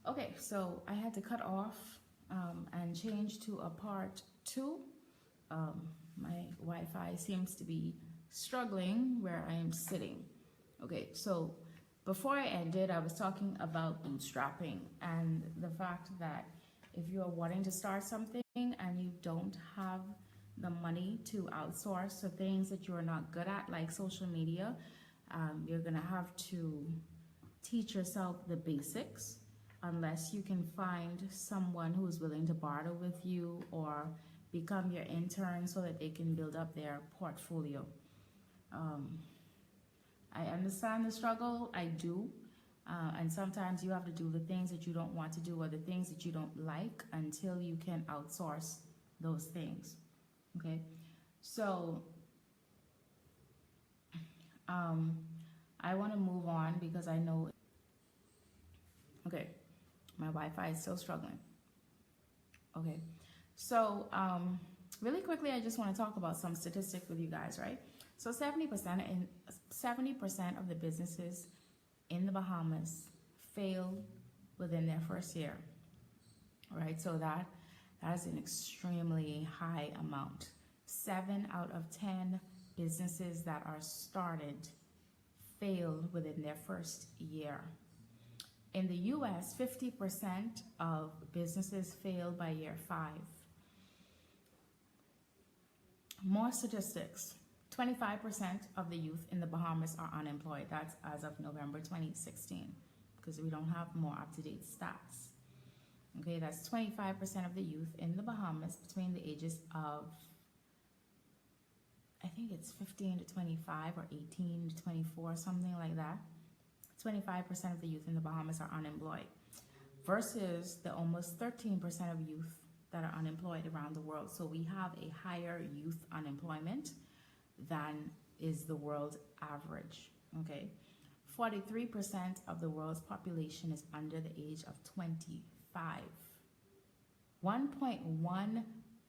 Okay, so I had to cut off and change to a part two. My Wi-Fi seems to be struggling where I am sitting. Okay, so before I ended, I was talking about bootstrapping and the fact that if you're wanting to start something and you don't have the money to outsource the things that you're not good at, like social media, you're gonna have to teach yourself the basics unless you can find someone who's willing to barter with you or become your intern so that they can build up their portfolio. Um, I understand the struggle, I do. And sometimes you have to do the things that you don't want to do or the things that you don't like until you can outsource those things. Okay, so um, I want to move on because I know. Okay, my Wi-Fi is still struggling. Okay, so really quickly, I just want to talk about some statistics with you guys, right? So 70% of the businesses in the Bahamas fail within their first year, right? So that is an extremely high amount. 7 out of 10 businesses that are started fail within their first year. In the US, 50% of businesses fail by year 5. More statistics. 25% of the youth in the Bahamas are unemployed. That's as of November 2016, because we don't have more up-to-date stats. Okay, that's 25% of the youth in the Bahamas between the ages of, I think it's 15 to 25 or 18 to 24, something like that. 25% of the youth in the Bahamas are unemployed versus the almost 13% of youth that are unemployed around the world. So we have a higher youth unemployment than is the world average. Okay, 43% of the world's population is under the age of 25. 1.1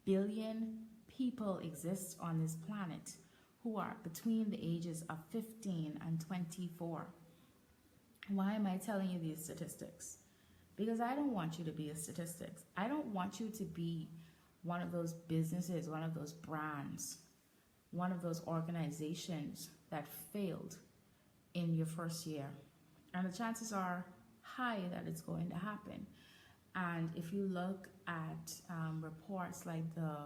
billion people exist on this planet who are between the ages of 15 and 24. Why am I telling you these statistics? Because I don't want you to be a statistic. I don't want you to be one of those businesses, one of those brands, one of those organizations that failed in your first year. And the chances are high that it's going to happen. And if you look at reports like the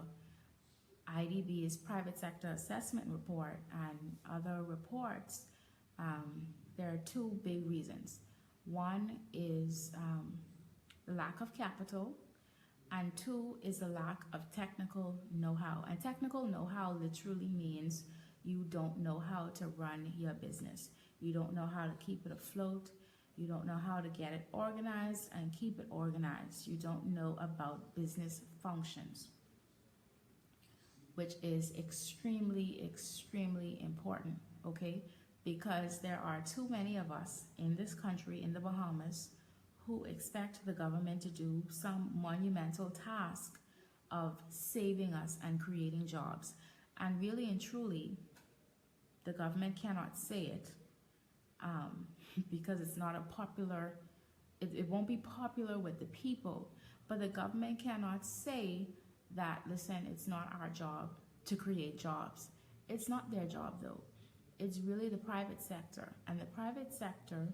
IDB's private sector assessment report and other reports, there are two big reasons. One is the lack of capital, and two is the lack of technical know-how. And technical know-how literally means you don't know how to run your business. You don't know how to keep it afloat. You don't know how to get it organized and keep it organized. You don't know about business functions, which is extremely, extremely important, okay? Because there are too many of us in this country, in the Bahamas, who expect the government to do some monumental task of saving us and creating jobs. And really and truly, the government cannot say it because it's not a popular, it won't be popular with the people, but the government cannot say that, listen, it's not our job to create jobs. It's not their job though. It's really the private sector, and the private sector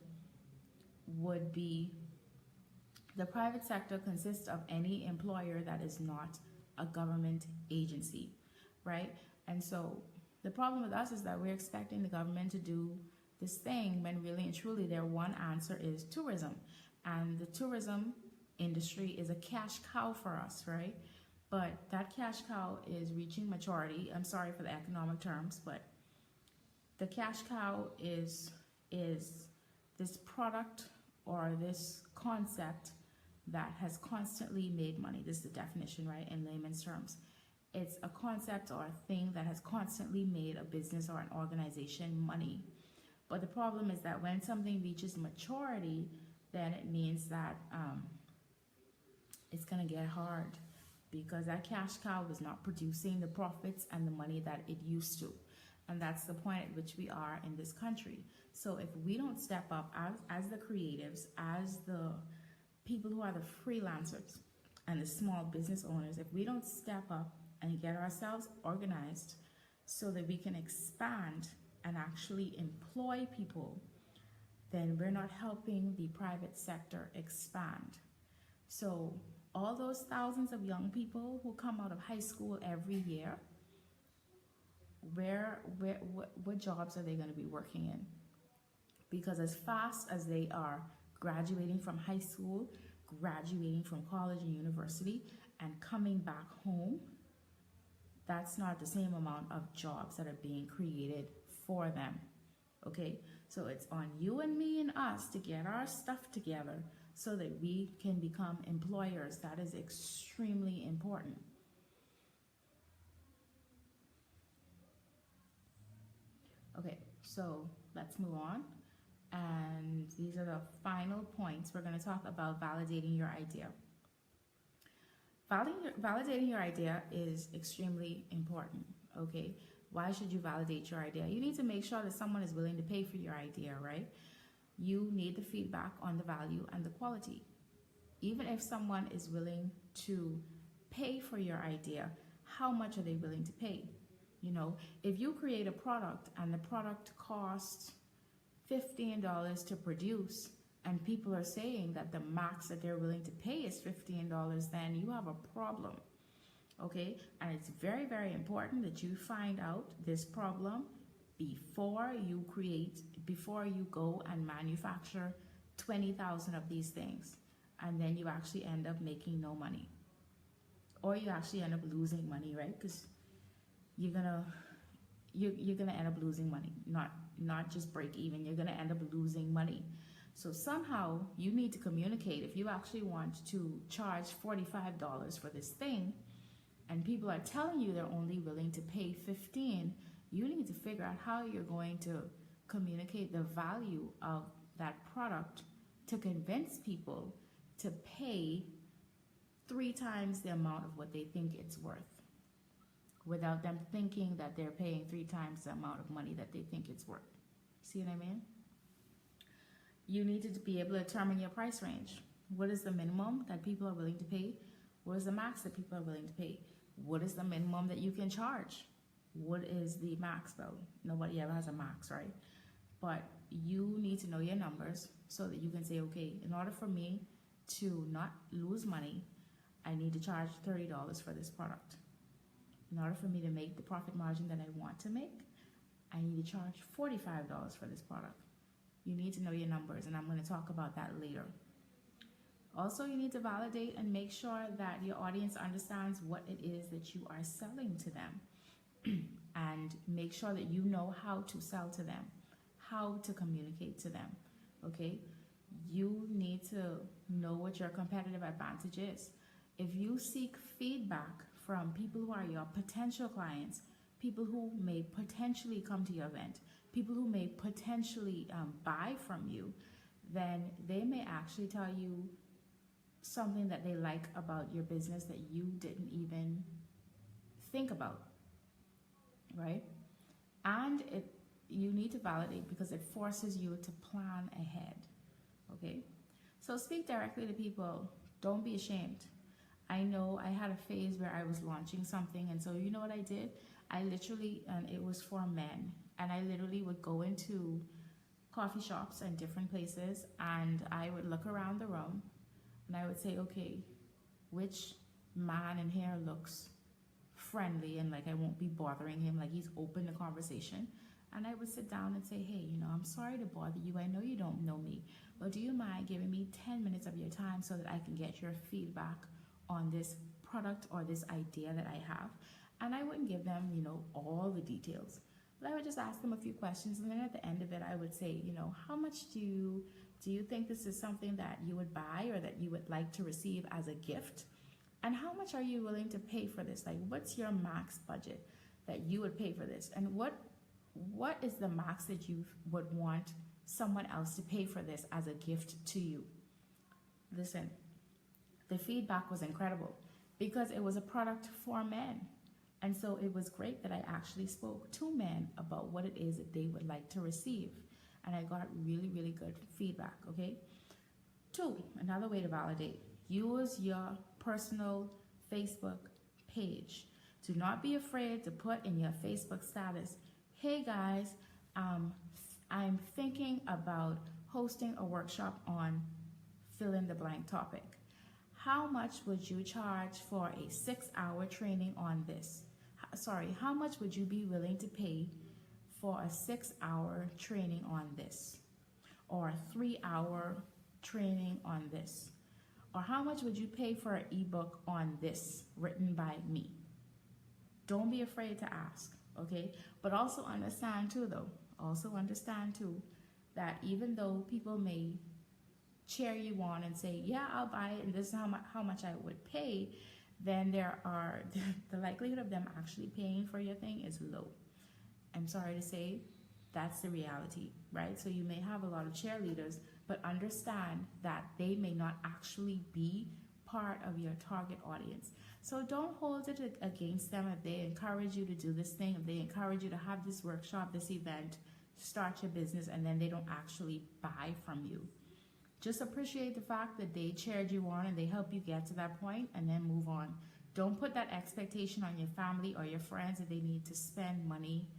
consists of any employer that is not a government agency, right? And so the problem with us is that we're expecting the government to do this thing when really and truly their one answer is tourism. And the tourism industry is a cash cow for us, right? But that cash cow is reaching maturity. I'm sorry for the economic terms, but the cash cow is this product or this concept that has constantly made money. This is the definition, right, in layman's terms. It's a concept or a thing that has constantly made a business or an organization money. But the problem is that when something reaches maturity, then it means that it's going to get hard because that cash cow is not producing the profits and the money that it used to. And that's the point at which we are in this country. So if we don't step up as the creatives, as the people who are the freelancers and the small business owners, if we don't step up and get ourselves organized so that we can expand and actually employ people, then we're not helping the private sector expand. So all those thousands of young people who come out of high school every year, what jobs are they going to be working in? Because as fast as they are graduating from high school, graduating from college and university, and coming back home, that's not the same amount of jobs that are being created for them. Okay, so it's on you and me and us to get our stuff together so that we can become employers. That is extremely important. Okay, so let's move on. And these are the final points. We're going to talk about validating your idea. Validating your idea is extremely important, okay? Why should you validate your idea? You need to make sure that someone is willing to pay for your idea, right? You need the feedback on the value and the quality. Even if someone is willing to pay for your idea, how much are they willing to pay? You know, if you create a product and the product costs $15 to produce, and people are saying that the max that they're willing to pay is $15, then you have a problem, okay? And it's very, very important that you find out this problem before you go and manufacture 20,000 of these things, and then you actually end up making no money, or you actually end up losing money, right? Because you're gonna end up losing money, not just break even. You're gonna end up losing money. So somehow you need to communicate. If you actually want to charge $45 for this thing, and people are telling you they're only willing to pay $15, you need to figure out how you're going to communicate the value of that product to convince people to pay 3 times the amount of what they think it's worth, without them thinking that they're paying 3 times the amount of money that they think it's worth. See what I mean? You need to be able to determine your price range. What is the minimum that people are willing to pay? What is the max that people are willing to pay? What is the minimum that you can charge? What is the max though? Nobody ever has a max, right? But you need to know your numbers so that you can say, okay, in order for me to not lose money, I need to charge $30 for this product. In order for me to make the profit margin that I want to make, I need to charge $45 for this product. You need to know your numbers, and I'm going to talk about that later. Also, you need to validate and make sure that your audience understands what it is that you are selling to them, and make sure that you know how to sell to them, how to communicate to them, okay? You need to know what your competitive advantage is. If you seek feedback from people who are your potential clients, people who may potentially come to your event, people who may potentially buy from you, then they may actually tell you something that they like about your business that you didn't even think about, right? And you need to validate because it forces you to plan ahead, okay? So speak directly to people. Don't be ashamed. I know I had a phase where I was launching something, and so you know what I did? I literally, and it was for men, and I literally would go into coffee shops and different places, and I would look around the room, and I would say, okay, which man in here looks friendly and like I won't be bothering him, like he's open to conversation. And I would sit down and say, hey, you know, I'm sorry to bother you. I know you don't know me, but do you mind giving me 10 minutes of your time so that I can get your feedback on this product or this idea that I have? And I wouldn't give them, you know, all the details, but I would just ask them a few questions. And then at the end of it, I would say, you know, how much do you think this is something that you would buy or that you would like to receive as a gift? And how much are you willing to pay for this? Like, what's your max budget that you would pay for this? And what is the max that you would want someone else to pay for this as a gift to you? Listen, the feedback was incredible because it was a product for men. And so it was great that I actually spoke to men about what it is that they would like to receive. And I got really, really good feedback, okay? Two, another way to validate, use your personal Facebook page. Do not be afraid to put in your Facebook status, hey guys, I'm thinking about hosting a workshop on fill in the blank topic. How much would you charge for a 6-hour training on this? How much would you be willing to pay for a 6-hour training on this? Or a 3-hour training on this? Or how much would you pay for an ebook on this written by me? Don't be afraid to ask, okay? But also understand too, that even though people may cheer you on and say, yeah, I'll buy it and this is how much I would pay, then the likelihood of them actually paying for your thing is low. I'm sorry to say, that's the reality, right? So you may have a lot of cheerleaders, but understand that they may not actually be part of your target audience. So don't hold it against them if they encourage you to do this thing, if they encourage you to have this workshop, this event, start your business, and then they don't actually buy from you. Just appreciate the fact that they cheered you on and they help you get to that point, and then move on. Don't put that expectation on your family or your friends that they need to spend money.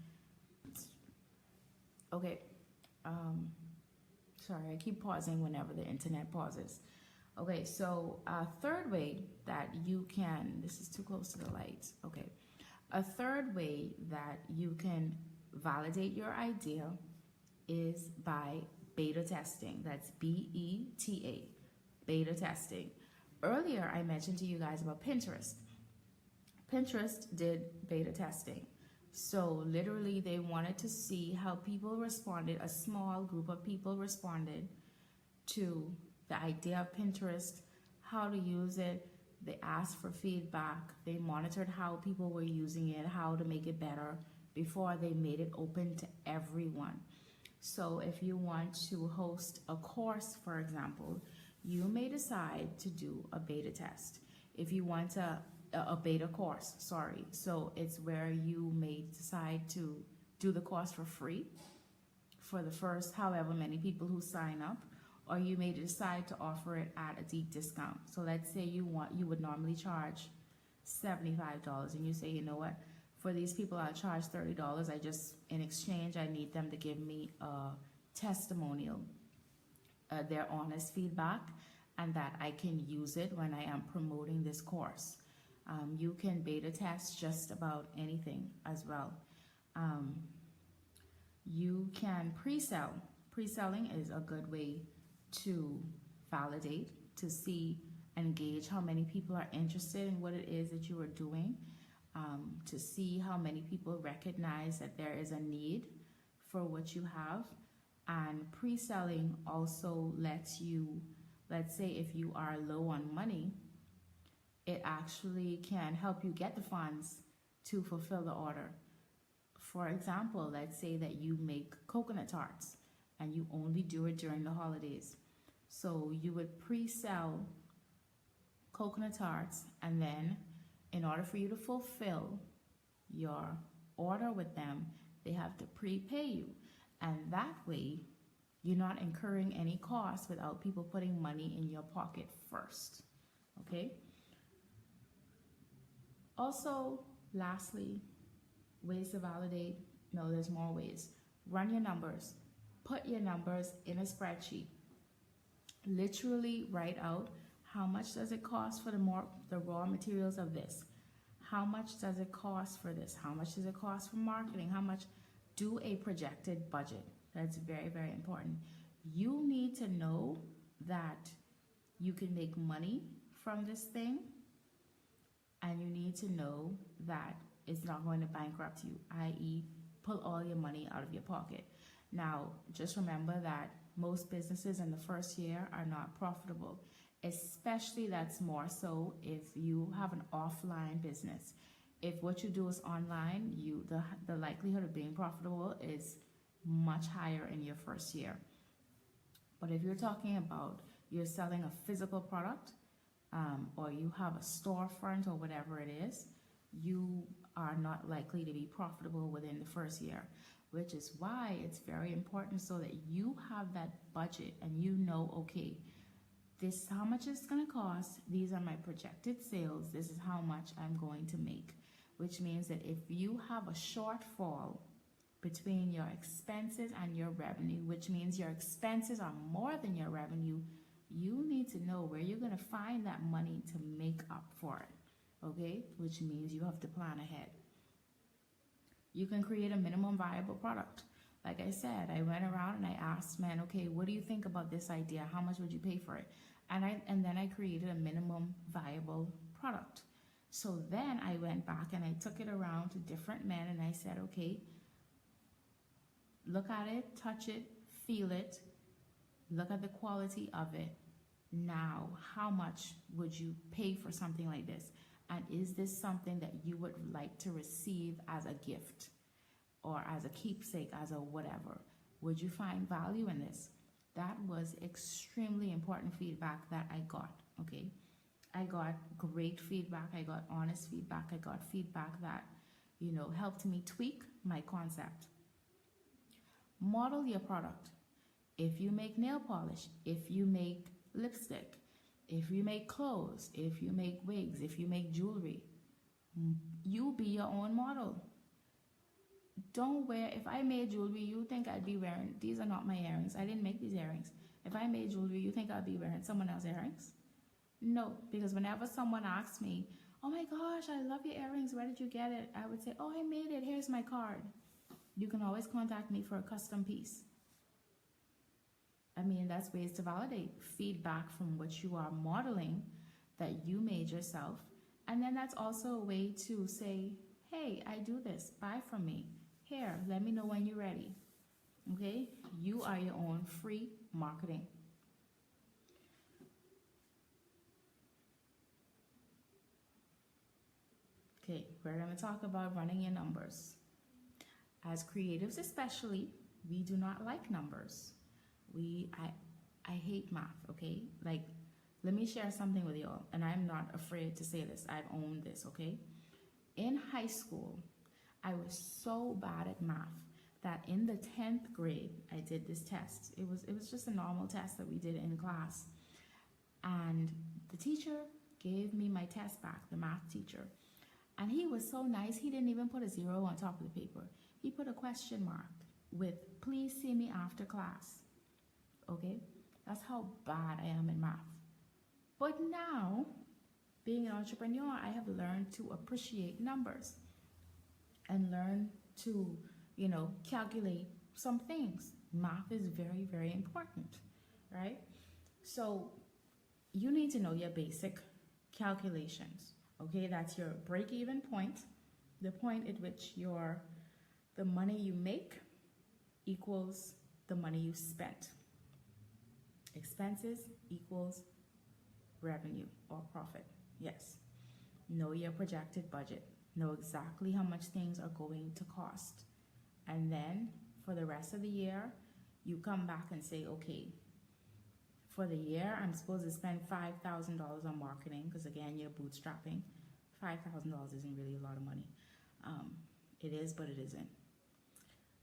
Okay. Sorry, I keep pausing whenever the internet pauses. Okay, so a third way that you can, this is too close to the light. Okay. A third way that you can validate your idea is by beta testing. That's BETA, beta testing. Earlier, I mentioned to you guys about Pinterest. Pinterest did beta testing. So literally they wanted to see how people responded, a small group of people responded to the idea of Pinterest, how to use it. They asked for feedback. They monitored how people were using it, how to make it better before they made it open to everyone. So if you want to host a course, for example, you may decide to do a beta test. If you want a beta course, sorry. So it's where you may decide to do the course for free for the first however many people who sign up, or you may decide to offer it at a deep discount. So let's say you would normally charge $75 and you say, you know what, for these people I'll charge $30. In exchange, I need them to give me a testimonial, their honest feedback, and that I can use it when I am promoting this course. You can beta test just about anything as well. You can pre-sell. Pre-selling is a good way to validate, to see and gauge how many people are interested in what it is that you are doing, to see how many people recognize that there is a need for what you have. And pre-selling also lets you, let's say if you are low on money, it actually can help you get the funds to fulfill the order. For example, let's say that you make coconut tarts and you only do it during the holidays. So you would pre-sell coconut tarts, and then in order for you to fulfill your order with them, they have to prepay you. And that way, you're not incurring any costs without people putting money in your pocket first. Okay? Also, lastly, ways to validate. No, there's more ways. Run your numbers. Put your numbers in a spreadsheet. Literally write out how much does it cost for the raw materials of this? How much does it cost for this? How much does it cost for marketing? How much? Do a projected budget. That's very, very important. You need to know that you can make money from this thing, and you need to know that it's not going to bankrupt you, i.e. pull all your money out of your pocket. Now, just remember that most businesses in the first year are not profitable, especially that's more so if you have an offline business. If what you do is online, the likelihood of being profitable is much higher in your first year. But if you're talking about you're selling a physical product, or you have a storefront or whatever it is, you are not likely to be profitable within the first year, which is why it's very important so that you have that budget and you know, okay, this is how much it's going to cost. These are my projected sales. This is how much I'm going to make. Which means that if you have a shortfall between your expenses and your revenue, which means your expenses are more than your revenue, you need to know where you're going to find that money to make up for it. Okay? Which means you have to plan ahead. You can create a minimum viable product. Like I said, I went around and I asked men, okay, what do you think about this idea? How much would you pay for it? And then I created a minimum viable product. So then I went back and I took it around to different men and I said, okay, look at it, touch it, feel it, look at the quality of it. Now, how much would you pay for something like this? And is this something that you would like to receive as a gift or as a keepsake, as a whatever? Would you find value in this? That was extremely important feedback that I got, okay? I got great feedback. I got honest feedback. I got feedback that, helped me tweak my concept. Model your product. If you make nail polish, if you make lipstick, if you make clothes, if you make wigs, if you make jewelry, you be your own model. Don't wear, if I made jewelry, you think I'd be wearing, these are not my earrings. I didn't make these earrings. If I made jewelry, you think I'd be wearing someone else's earrings? No, because whenever someone asks me, oh my gosh, I love your earrings, where did you get it? I would say, oh, I made it, here's my card. You can always contact me for a custom piece. I mean, that's ways to validate feedback from what you are modeling that you made yourself. And then that's also a way to say, hey, I do this, buy from me. Here, let me know when you're ready. Okay? You are your own free marketing. Okay, we're going to talk about running your numbers. As creatives especially, we do not like numbers. I hate math, okay? Like, let me share something with y'all, and I'm not afraid to say this. I've owned this, okay? In high school, I was so bad at math that in the 10th grade, I did this test. It was just a normal test that we did in class. And the teacher gave me my test back, the math teacher. And he was so nice, he didn't even put a 0 on top of the paper. He put a question mark with, please see me after class. Okay? That's how bad I am in math. But now, being an entrepreneur, I have learned to appreciate numbers and learn to, calculate some things. Math is very, very important, right? So you need to know your basic calculations, okay? That's your break-even point, the point at which the money you make equals the money you spent. Expenses equals revenue or profit. Yes. Know your projected budget. Know exactly how much things are going to cost. And then for the rest of the year, you come back and say, okay, for the year, I'm supposed to spend $5,000 on marketing because, again, you're bootstrapping. $5,000 isn't really a lot of money. It is, but it isn't.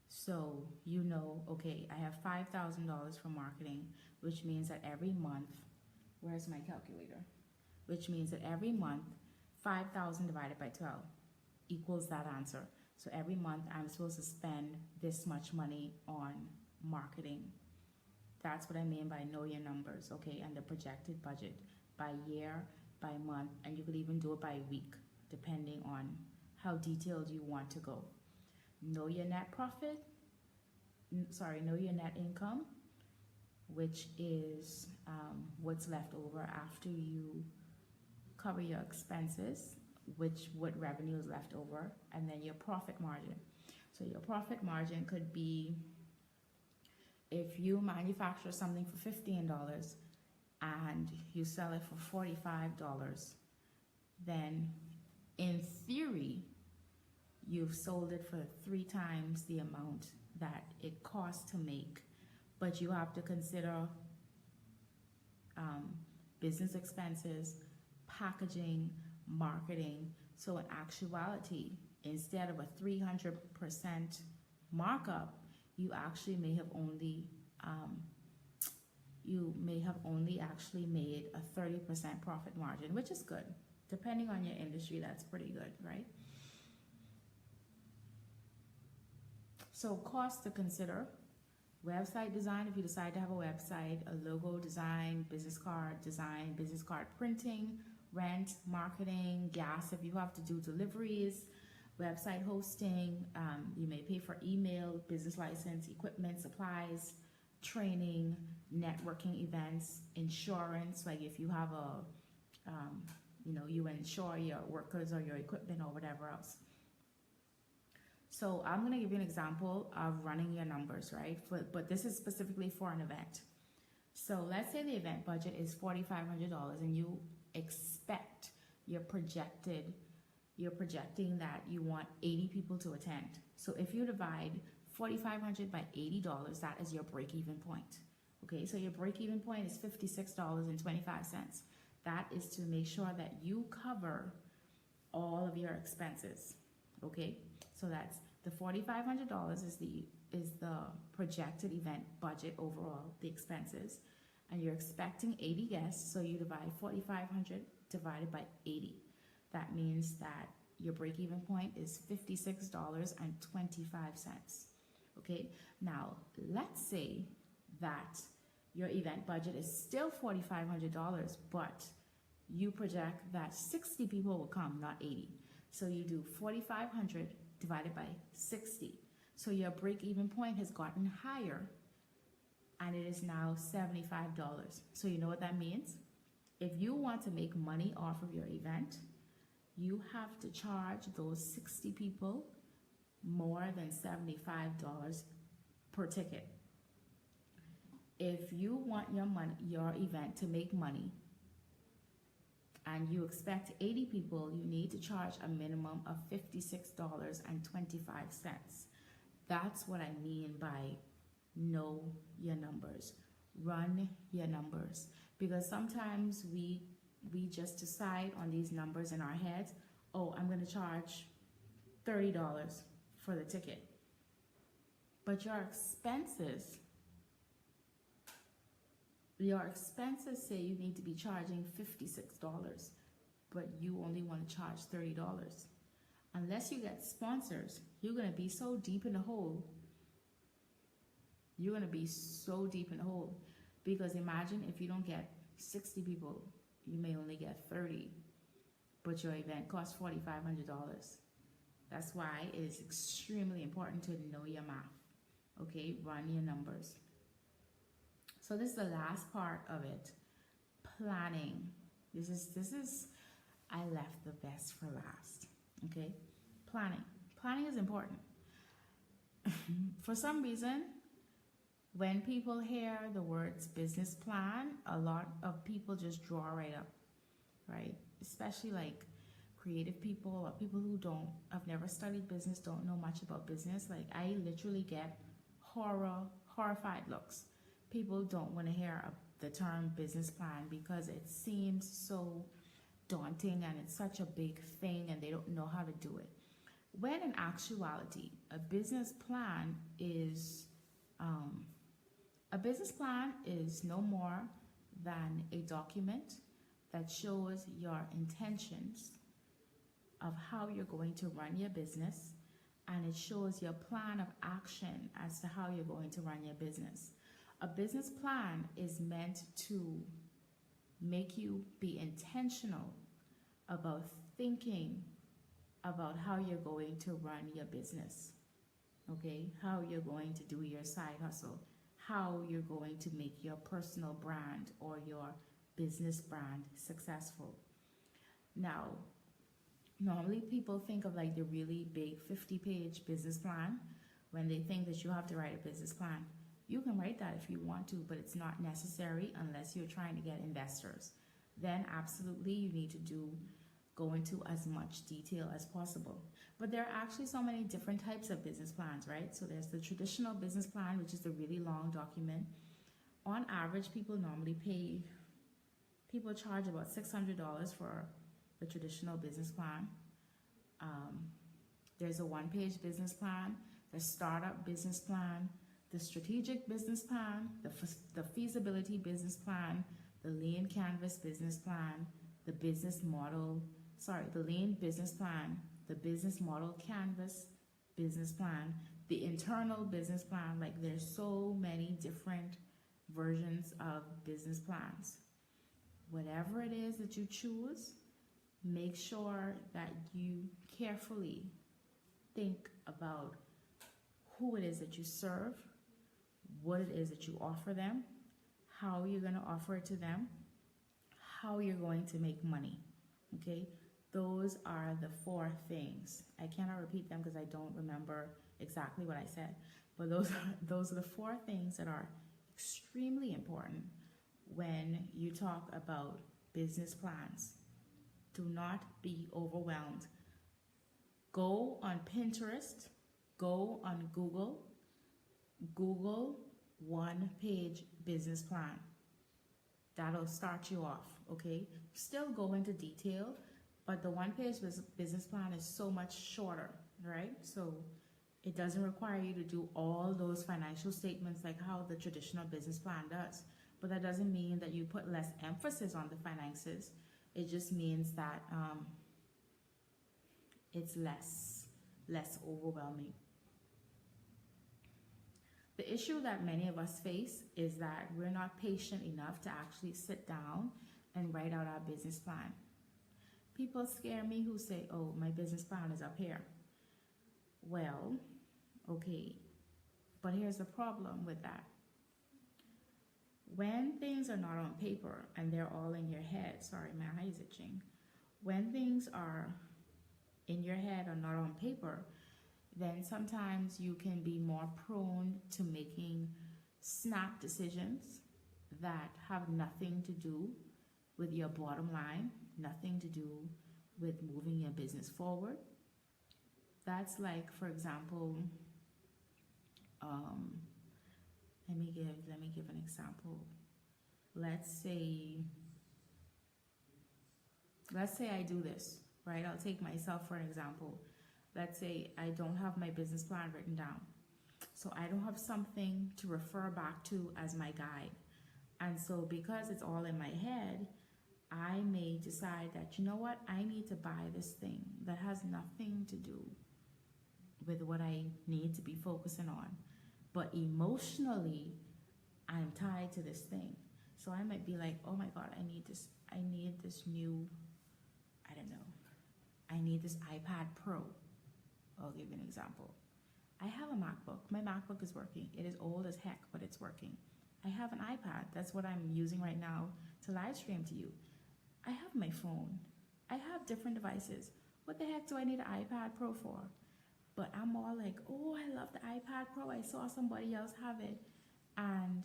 So okay, I have $5,000 for marketing, which means that every month, where's my calculator? Which means that every month, 5,000 divided by 12 equals that answer. So every month, I'm supposed to spend this much money on marketing. That's what I mean by know your numbers, okay? And the projected budget by year, by month, and you could even do it by week, depending on how detailed you want to go. Know your net profit, know your net income, which is what's left over after you cover your expenses, what revenue is left over, and then your profit margin. So your profit margin could be, if you manufacture something for $15 and you sell it for $45, then in theory, you've sold it for 3 times the amount that it costs to make. But you have to consider business expenses, packaging, marketing. So in actuality, instead of a 300% markup, you actually may have only you may have only actually made a 30% profit margin, which is good. Depending on your industry, that's pretty good, right? So cost to consider: website design, if you decide to have a website, a logo design, business card design, business card printing, rent, marketing, gas if you have to do deliveries, website hosting, you may pay for email, business license, equipment, supplies, training, networking events, insurance, like if you have a, you insure your workers or your equipment or whatever else. So I'm going to give you an example of running your numbers, right? But this is specifically for an event. So let's say the event budget is $4,500 and you expect, you're projecting that you want 80 people to attend. So if you divide 4,500 by $80, that is your break-even point. Okay, so your break-even point is $56.25. That is to make sure that you cover all of your expenses. Okay, so that's the $4,500 is the projected event budget overall, the expenses, and you're expecting 80 guests, so you divide 4,500 divided by 80. That means that your break-even point is $56.25. Okay, now let's say that your event budget is still $4,500, but you project that 60 people will come, not 80. So you do 4,500 divided by 60. So your break-even point has gotten higher, and it is now $75. So you know what that means? If you want to make money off of your event, you have to charge those 60 people more than $75 per ticket. If you want your event to make money, and you expect 80 people, you need to charge a minimum of $56.25. That's what I mean by know your numbers, run your numbers. Because sometimes we just decide on these numbers in our heads. Oh, I'm going to charge $30 for the ticket. But your expenses say you need to be charging $56, but you only want to charge $30. Unless you get sponsors, you're going to be so deep in the hole. You're going to be so deep in the hole. Because imagine if you don't get 60 people, you may only get 30, but your event costs $4,500. That's why it is extremely important to know your math. Okay, run your numbers. So this is the last part of it, planning. This is I left the best for last. Okay, planning is important. For some reason, when people hear the words business plan, a lot of people just draw right up, right? Especially like creative people or people who have never studied business, don't know much about business. Like I literally get horrified looks. People don't want to hear the term business plan because it seems so daunting and it's such a big thing and they don't know how to do it. When in actuality, a business plan is no more than a document that shows your intentions of how you're going to run your business, and it shows your plan of action as to how you're going to run your business. A business plan is meant to make you be intentional about thinking about how you're going to run your business, okay? How you're going to do your side hustle, how you're going to make your personal brand or your business brand successful. Now, normally people think of like the really big 50-page business plan when they think that you have to write a business plan. You can write that if you want to, but it's not necessary unless you're trying to get investors. Then absolutely you need to go into as much detail as possible. But there are actually so many different types of business plans, right? So there's the traditional business plan, which is the really long document. On average, people charge about $600 for the traditional business plan. There's a one-page business plan, the startup business plan, the strategic business plan, the feasibility business plan, the lean canvas business plan, the business model, the lean business plan, the business model canvas business plan, the internal business plan. Like, there's so many different versions of business plans. Whatever it is that you choose, make sure that you carefully think about who it is that you serve, what it is that you offer them, how you're going to offer it to them, how you're going to make money. Okay, those are the 4 things. I cannot repeat them because I don't remember exactly what I said, but those are the 4 things that are extremely important when you talk about business plans. Do not be overwhelmed. Go on Pinterest, go on Google 1-page business plan. That'll start you off, okay? Still go into detail, but the 1-page business plan is so much shorter, right? So it doesn't require you to do all those financial statements like how the traditional business plan does. But that doesn't mean that you put less emphasis on the finances. It just means that it's less overwhelming. The issue that many of us face is that we're not patient enough to actually sit down and write out our business plan. People scare me who say, oh, my business plan is up here. Well, okay, but here's the problem with that. When things are not on paper and they're all in your head, sorry, my eye is itching. When things are in your head or not on paper, then sometimes you can be more prone to making snap decisions that have nothing to do with your bottom line, nothing to do with moving your business forward. That's like, for example, let me give an example. Let's say I do this, right? I'll take myself for an example. Let's say I don't have my business plan written down. So I don't have something to refer back to as my guide. And so because it's all in my head, I may decide that, you know what, I need to buy this thing that has nothing to do with what I need to be focusing on. But emotionally, I'm tied to this thing. So I might be like, oh my God, I need this new, I don't know, I need this iPad Pro. I'll give you an example. I have a MacBook. My MacBook is working. It is old as heck, but it's working. I have an iPad. That's what I'm using right now to live stream to you. I have my phone. I have different devices. What the heck do I need an iPad Pro for? But I'm all like, oh, I love the iPad Pro. I saw somebody else have it. And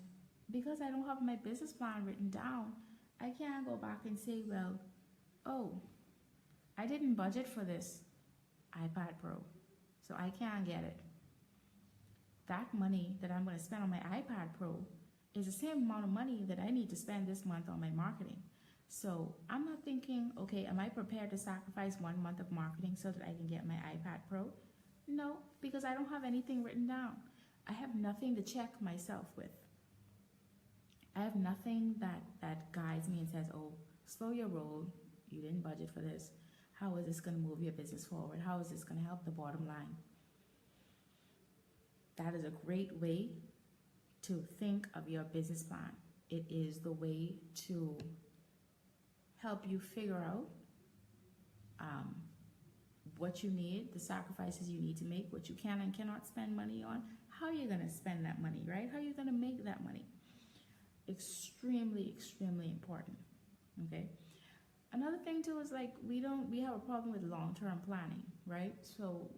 because I don't have my business plan written down, I can't go back and say, well, oh, I didn't budget for this iPad Pro, so I can't get it. That money that I'm going to spend on my iPad Pro is the same amount of money that I need to spend this month on my marketing. So I'm not thinking, okay, am I prepared to sacrifice 1 month of marketing so that I can get my iPad Pro? No, because I don't have anything written down. I have nothing to check myself with. I have nothing that guides me and says, oh, slow your roll. You didn't budget for this. How is this going to move your business forward? How is this going to help the bottom line? That is a great way to think of your business plan. It is the way to help you figure out what you need, the sacrifices you need to make, what you can and cannot spend money on, how you're going to spend that money, right? How you're going to make that money. Extremely, extremely important, okay? Another thing too is like we have a problem with long-term planning, right? So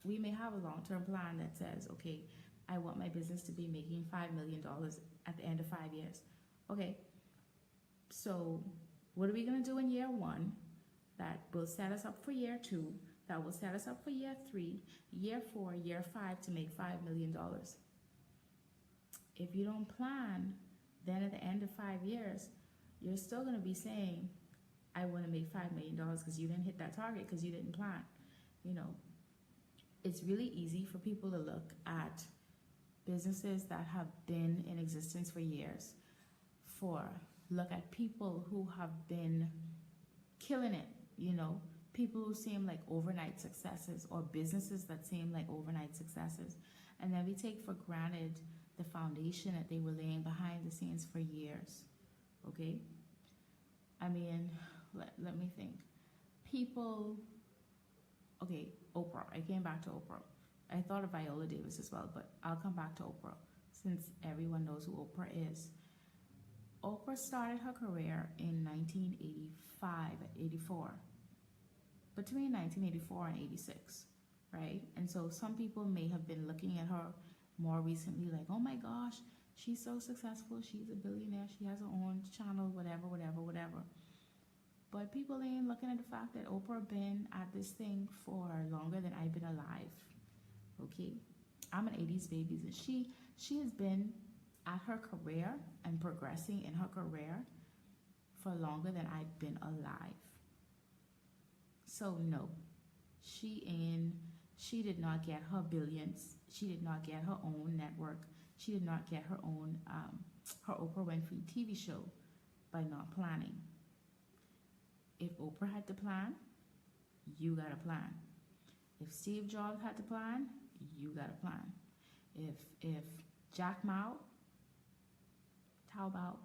we may have a long-term plan that says, okay, I want my business to be making $5 million at the end of 5 years. Okay, so what are we going to do in year 1 that will set us up for year 2, that will set us up for year 3, year 4, year 5 to make $5 million? If you don't plan, then at the end of 5 years, you're still going to be saying, I want to make $5 million because you didn't hit that target because you didn't plan. You know, it's really easy for people to look at businesses that have been in existence for years. 4, look at people who have been killing it, people who seem like overnight successes or businesses that seem like overnight successes. And then we take for granted the foundation that they were laying behind the scenes for years. Okay? I mean, let me think. People, okay, Oprah. I came back to Oprah. I thought of Viola Davis as well, but I'll come back to Oprah since everyone knows who Oprah is. Oprah started her career in 1985, 84, between 1984 and 86, right? And so some people may have been looking at her more recently like, oh my gosh, she's so successful, she's a billionaire, she has her own channel, whatever, whatever, whatever. But people ain't looking at the fact that Oprah been at this thing for longer than I've been alive, okay? I'm an 80s baby, and she has been at her career and progressing in her career for longer than I've been alive. So no, she did not get her billions. She did not get her own network. She did not get her own her Oprah Winfrey TV show by not planning. If Oprah had to plan, you got to plan. If Steve Jobs had to plan, you got to plan. If Jack Ma, how about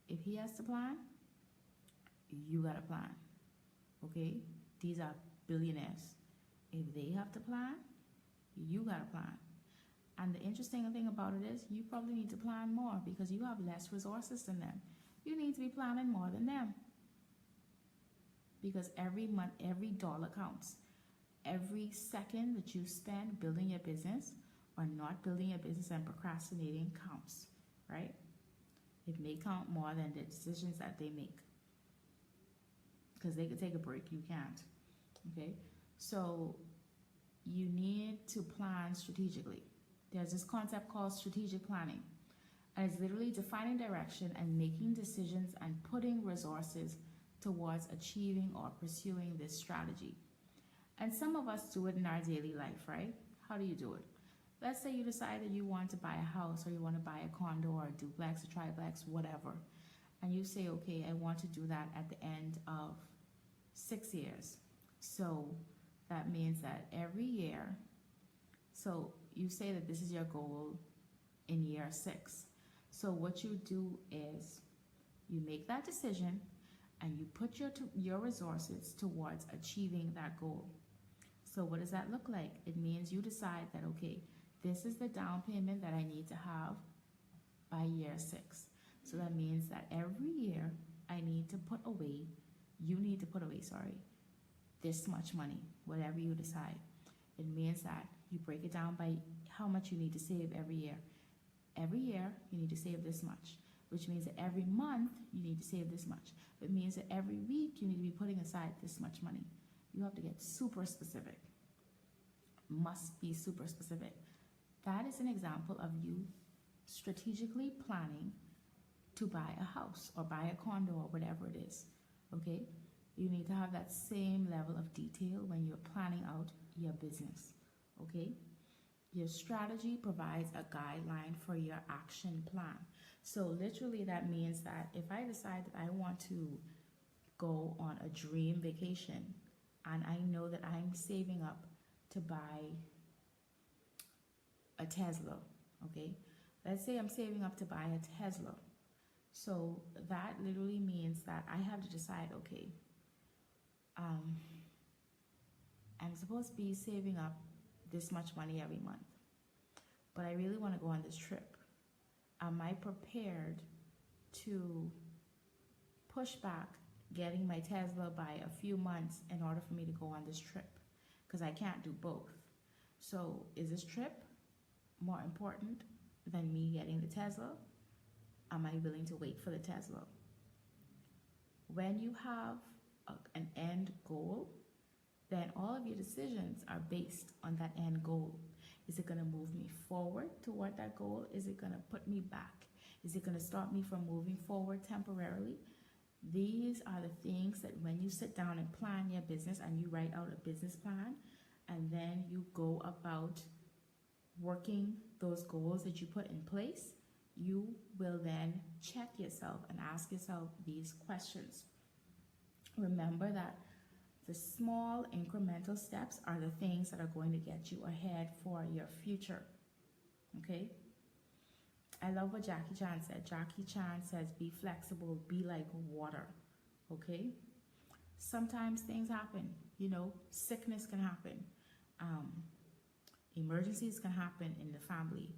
if he has to plan, you got to plan. Okay? These are billionaires. If they have to plan, you got to plan. And the interesting thing about it is you probably need to plan more because you have less resources than them. You need to be planning more than them. Because every month, every dollar counts. Every second that you spend building your business or not building your business and procrastinating counts, right? It may count more than the decisions that they make. Because they could take a break, you can't. Okay? So you need to plan strategically. There's this concept called strategic planning. And it's literally defining direction and making decisions and putting resources towards achieving or pursuing this strategy. And some of us do it in our daily life, right? How do you do it? Let's say you decide that you want to buy a house or you want to buy a condo or a duplex, a triplex, whatever. And you say, okay, I want to do that at the end of 6 years. So that means that every year, so you say that this is your goal in year 6. So what you do is you make that decision and you put your resources towards achieving that goal. So what does that look like? It means you decide that, okay, this is the down payment that I need to have by year 6. So that means that every year I need to put away, you need to put away, this much money, whatever you decide. It means that you break it down by how much you need to save every year. Every year you need to save this much, which means that every month you need to save this much. It means that every week you need to be putting aside this much money. You have to get super specific. Must be super specific. That is an example of you strategically planning to buy a house or buy a condo or whatever it is, okay? You need to have that same level of detail when you're planning out your business, okay? Your strategy provides a guideline for your action plan. So literally that means that if I decide that I want to go on a dream vacation and I know that I'm saving up to buy a Tesla, okay? Let's say I'm saving up to buy a Tesla. So that literally means that I have to decide, okay, I'm supposed to be saving up this much money every month, but I really want to go on this trip. Am I prepared to push back getting my Tesla by a few months in order for me to go on this trip? Because I can't do both. So is this trip more important than me getting the Tesla? Am I willing to wait for the Tesla? When you have an end goal, then all of your decisions are based on that end goal. Is it going to move me forward toward that goal? Is it going to put me back? Is it going to stop me from moving forward temporarily? These are the things that when you sit down and plan your business and you write out a business plan and then you go about working those goals that you put in place, you will then check yourself and ask yourself these questions. Remember that the small incremental steps are the things that are going to get you ahead for your future. Okay? I love what Jackie Chan said. Jackie Chan says, be flexible, be like water. Okay? Sometimes things happen. You know, sickness can happen. Emergencies can happen in the family.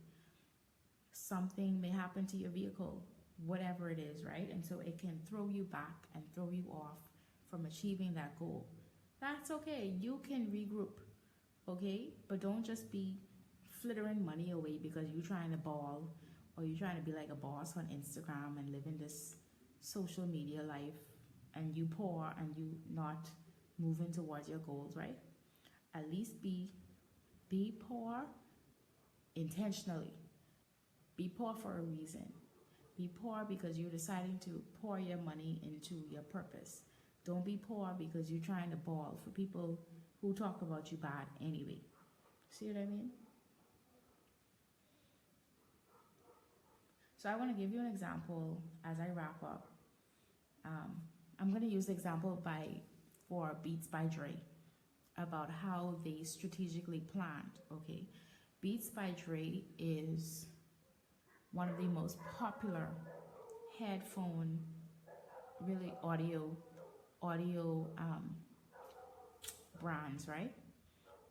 Something may happen to your vehicle, whatever it is, right? And so it can throw you back and throw you off from achieving that goal. That's okay. You can regroup, okay? But don't just be flittering money away because you're trying to ball or you're trying to be like a boss on Instagram and live in this social media life and you poor and you not moving towards your goals, right? At least be poor intentionally. Be poor for a reason. Be poor because you're deciding to pour your money into your purpose. Don't be poor because you're trying to ball for people who talk about you bad anyway. See what I mean? So I want to give you an example as I wrap up. I'm going to use the example for Beats by Dre about how they strategically planned. Okay, Beats by Dre is one of the most popular headphone, really audio brands, right?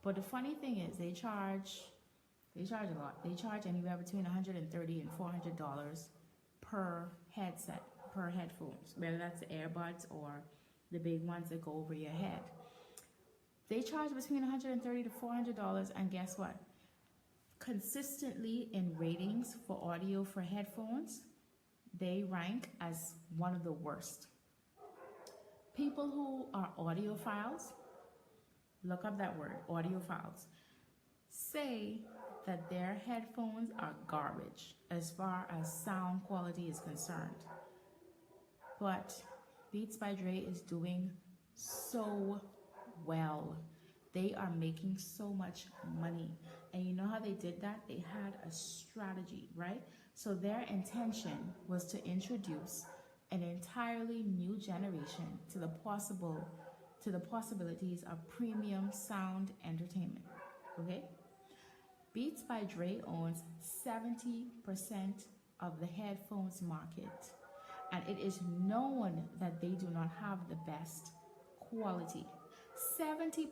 But the funny thing is they charge a lot. They charge anywhere between $130 and $400 per headset, per headphones, whether that's the earbuds or the big ones that go over your head. They charge between $130 to $400, and guess what? Consistently in ratings for audio for headphones, they rank as one of the worst. People who are audiophiles, look up that word, audiophiles, say that their headphones are garbage as far as sound quality is concerned. But Beats by Dre is doing so well. They are making so much money. And you know how they did that? They had a strategy, right? So their intention was to introduce an entirely new generation to the possibilities of premium sound entertainment. Okay? Beats by Dre owns 70% of the headphones market, and it is known that they do not have the best quality. 70%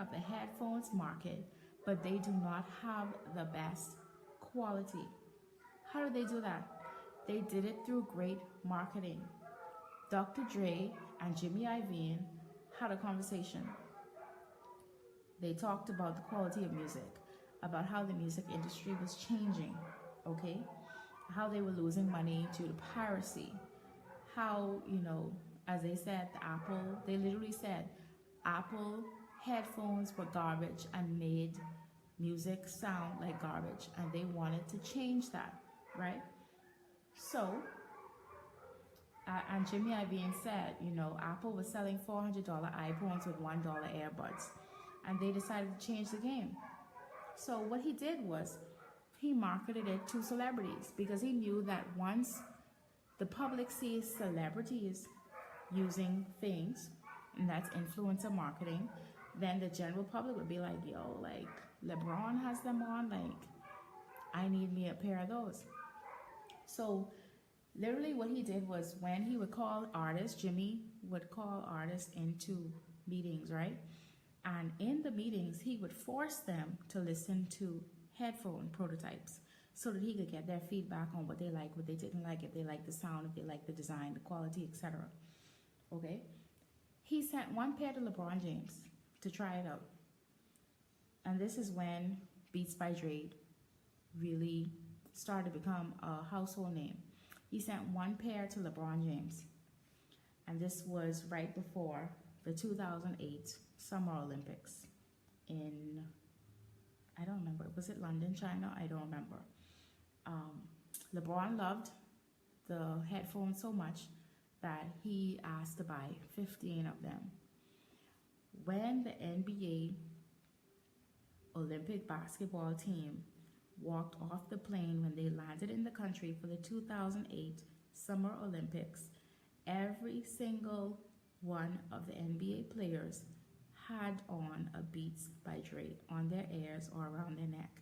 of the headphones market, but they do not have the best quality. How do they do that? They did it through great marketing. Dr. Dre and Jimmy Iovine had a conversation. They talked about the quality of music, about how the music industry was changing, okay? How they were losing money due to piracy. How, as they said, they literally said, Apple headphones were garbage and made music sound like garbage, and they wanted to change that, right? So, and Jimmy Iovine said, Apple was selling $400 iPhones with $1 earbuds, and they decided to change the game. So what he did was he marketed it to celebrities because he knew that once the public sees celebrities using things, and that's influencer marketing, then the general public would be like, yo, like LeBron has them on, like I need me a pair of those. So literally what he did was when he would call artists, Jimmy would call artists into meetings, right? And in the meetings, he would force them to listen to headphone prototypes so that he could get their feedback on what they liked, what they didn't like, if they liked the sound, if they liked the design, the quality, etc. Okay? He sent one pair to LeBron James to try it out. And this is when Beats by Dre really started to become a household name. He sent one pair to LeBron James. And this was right before the 2008 Summer Olympics in, I don't remember, was it London, China? I don't remember. LeBron loved the headphones so much that he asked to buy 15 of them. When the NBA Olympic basketball team walked off the plane when they landed in the country for the 2008 Summer Olympics, every single one of the NBA players had on a Beats by Dre on their ears or around their neck.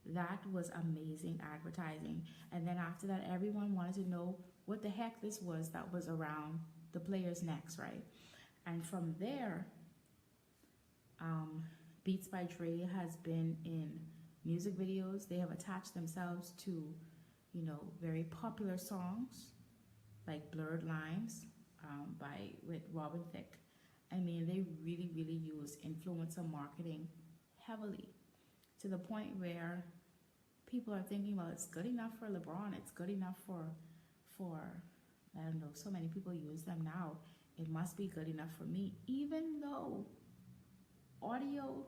That was amazing advertising. And then after that, everyone wanted to know what the heck this was that was around the players' necks, right? And from there, Beats by Dre has been in music videos. They have attached themselves to, you know, very popular songs like Blurred Lines with Robin Thicke. I mean, they really, really use influencer marketing heavily to the point where people are thinking, well, it's good enough for LeBron. It's good enough for I don't know, so many people use them now. It must be good enough for me, even though audio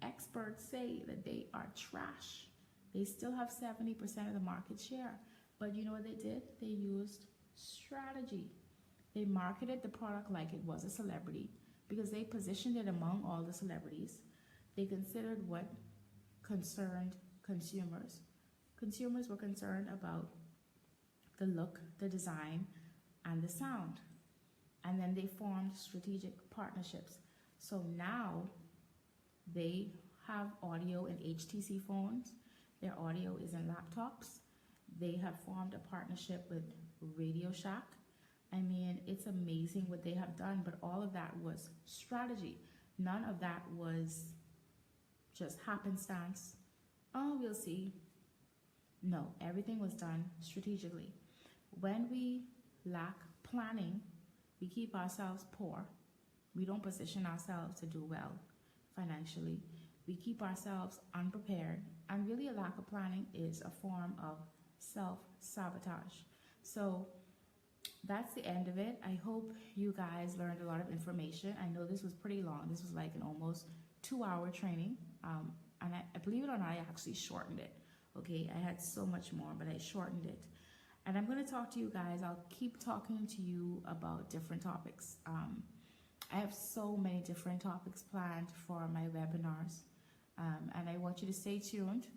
experts say that they are trash. They still have 70% of the market share. But you know what they did? They used strategy. They marketed the product like it was a celebrity because they positioned it among all the celebrities. They considered what concerned consumers. Consumers were concerned about the look, the design, and the sound. And then they formed strategic partnerships. So now they have audio in HTC phones. Their audio is in laptops. They have formed a partnership with Radio Shack. I mean, it's amazing what they have done, but all of that was strategy. None of that was just happenstance. Oh, we'll see. No, everything was done strategically. When we lack planning, we keep ourselves poor. We don't position ourselves to do well financially. We keep ourselves unprepared, and really a lack of planning is a form of self-sabotage. So that's the end of it. I hope you guys learned a lot of information. I know this was pretty long. This was like an almost 2-hour training. And I believe it or not, I actually shortened it. Okay, I had so much more, but I shortened it. And I'm going to talk to you guys. I'll keep talking to you about different topics. I have so many different topics planned for my webinars. And I want you to stay tuned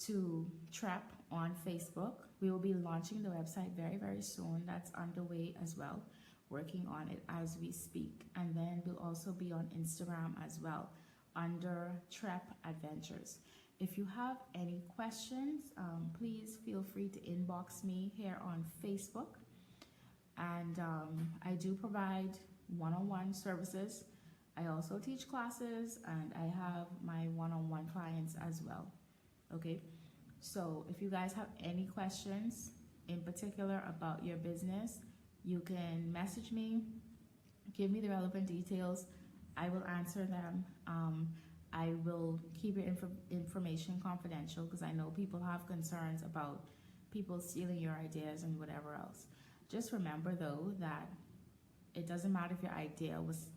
to TREP on Facebook. We will be launching the website very, very soon. That's underway as well, working on it as we speak. And then we'll also be on Instagram as well under TREP Adventures. If you have any questions, please feel free to inbox me here on Facebook. And I do provide one-on-one services. I also teach classes, and I have my one-on-one clients as well. Okay, so if you guys have any questions in particular about your business, you can message me, give me the relevant details. I will answer them. I will keep your information confidential because I know people have concerns about people stealing your ideas and whatever else. Just remember though that it doesn't matter if your idea was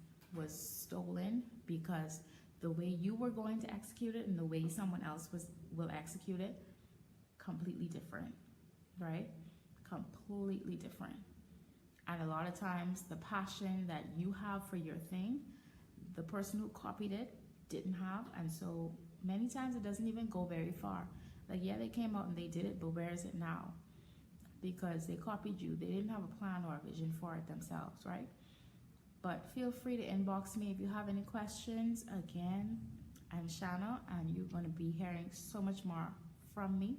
stolen, because the way you were going to execute it and the way someone else will execute it, completely different, right? Completely different. And a lot of times the passion that you have for your thing, the person who copied it didn't have, and so many times it doesn't even go very far. Like, yeah, they came out and they did it, but where is it now? Because they copied you. They didn't have a plan or a vision for it themselves, right? But feel free to inbox me if you have any questions. Again, I'm Shanna, and you're going to be hearing so much more from me.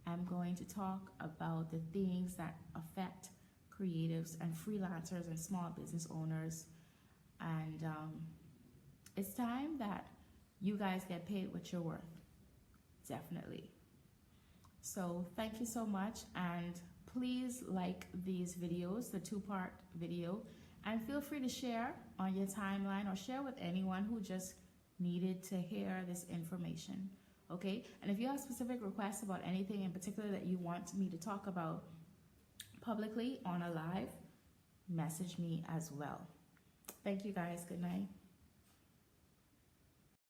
I'm going to talk about the things that affect creatives and freelancers and small business owners. And it's time that you guys get paid what you're worth. Definitely. So thank you so much, and please like these videos, the 2-part video, and feel free to share on your timeline or share with anyone who just needed to hear this information. Okay? And if you have specific requests about anything in particular that you want me to talk about publicly on a live, message me as well. Thank you guys. Good night.